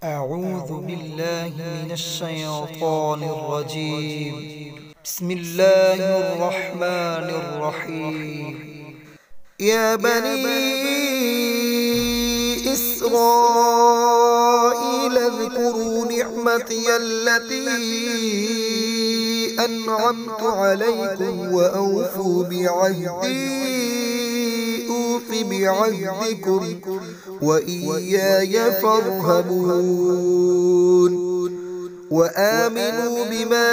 أعوذ بالله من الشيطان الرجيم. بسم الله الرحمن الرحيم. يا بني إسرائيل اذكروا نعمتي التي أنعمت عليكم وأوفوا بعهدي أوف بعهدكم وإياي فارهبون. وآمنوا بما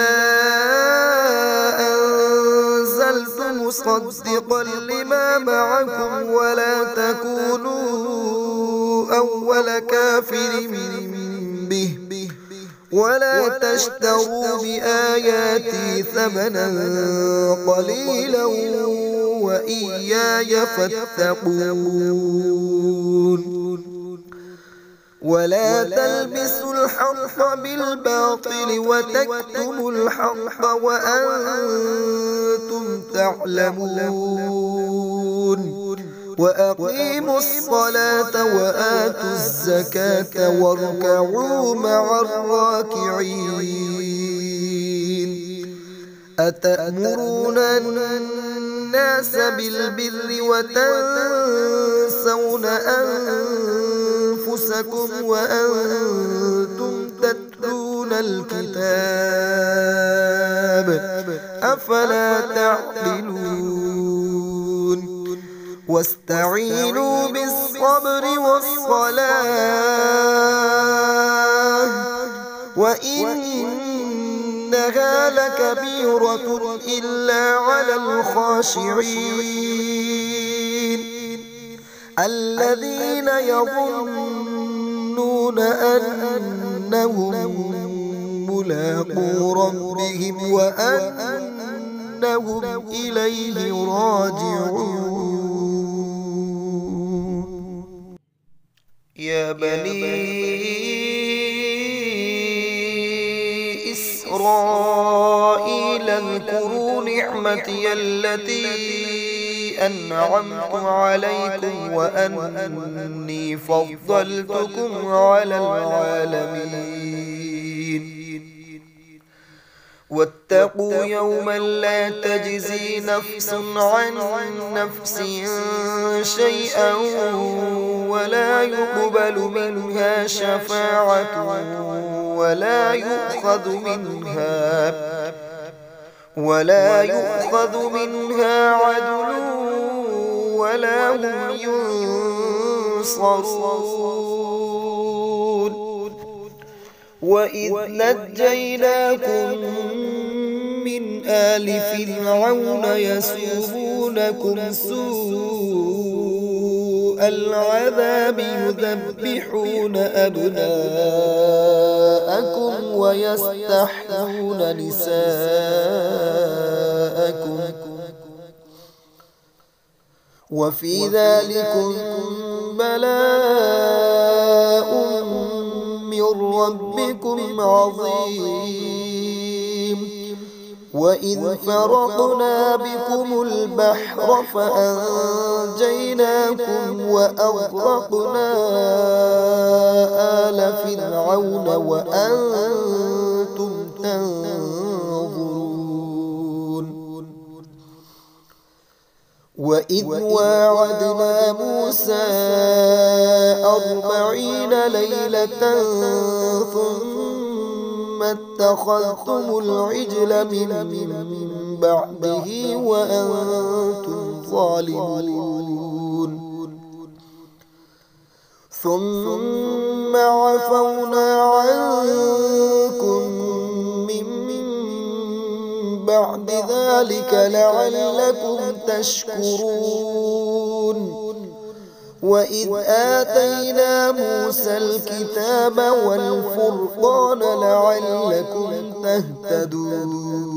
أنزلت مصدقا لما معكم ولا تكونوا أول كافر به ولا تشتروا بآياتي ثمنا قليلا وإياي فاتقون. ولا تلبسوا الحق بالباطل وتكتموا الحق وأنتم تعلمون. وأقيموا الصلاة وآتوا الزكاة واركعوا مع الراكعين. أتأمرون الناس بالبر وتنسون أنفسكم وأنتم تتلون الكتاب أفلا تعقلون. واستعينوا بالصبر والصلاة وإنها لكبيرة إلا على الخاشعين الذين يظنون أنهم ملاقو ربهم وأنهم إليه راجعون. يا بني إسرائيل اذكروا نعمتي التي أنعمت عليكم وأني فضلتكم على العالمين. واتقوا يوما لا تجزي نفس عن نفس شيئا ولا يقبل منها شفاعة ولا يؤخذ منها عدل ولا هم ينصرون. وإذ نجيناكم من آل فرعون يسومونكم سوء العذاب يذبحون أبناءكم ويستحيون نساءكم وفي ذلكم بلاء من ربكم عظيم. وإذ فرقنا بكم البحر فأنجيناكم وأغرقنا آل فرعون وأنتم تنظرون. وإذ واعدنا موسى 40 ليلة ثم اتخذتم العجل من بعده وأنتم ظالمون. ثم عفونا عنكم من بعد ذلك لعلكم تشكرون. وإذ آتينا موسى الكتاب والفرقان لعلكم تهتدون.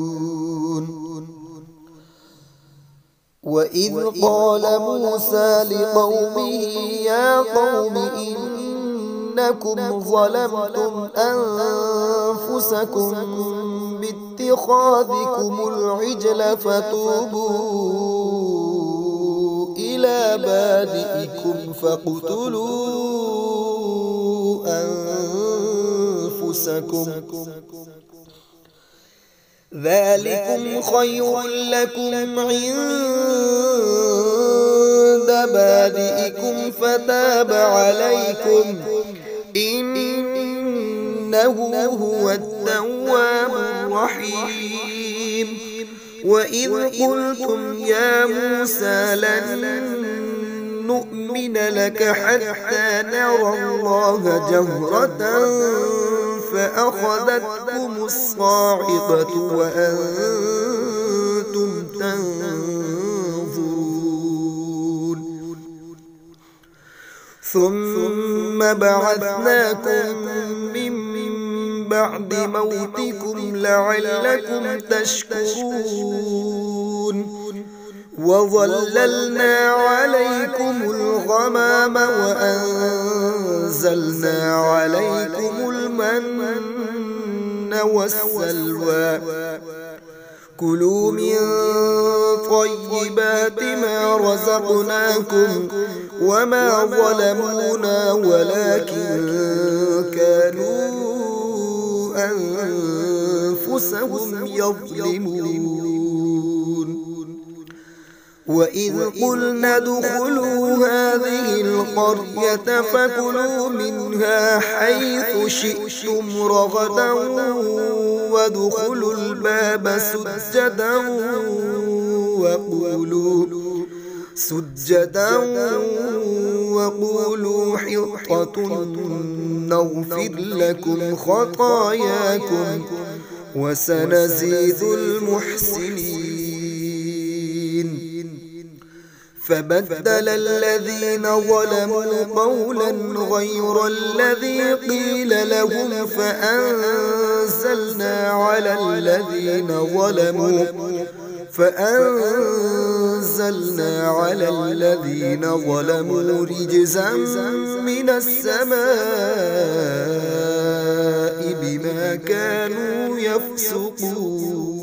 وإذ قال موسى لقومه يا قوم إنكم ظلمتم أنفسكم باتخاذكم العجل فتوبوا إلى بارئكم فاقتلوا أنفسكم أنفسكم ذلكم خير لكم عند بارئكم فتاب عليكم إنه هو التواب الرحيم وإذ قلتم يا موسى لن نؤمن لك حتى نرى الله جهرة فأخذتكم الصاعقة وأنتم تنظرون ثم بعثناكم من بعد موتكم لعلكم تشكرون وظللنا عليكم الغمام وأنزلنا عليكم المن والسلوى كلوا من طيبات ما رزقناكم وما ظلمونا ولكن كانوا أنفسهم يظلمون وإذ قلنا ادخلوا هذه القرية فكلوا منها حيث شئتم رغدا وادخلوا الباب سجدا وقولوا حطة نغفر لكم خطاياكم وسنزيد المحسنين فبدل الذين ظلموا قولا غير الذي قيل لهم فأنزلنا على الذين ظلموا رجزا من السماء بما كانوا يفسقون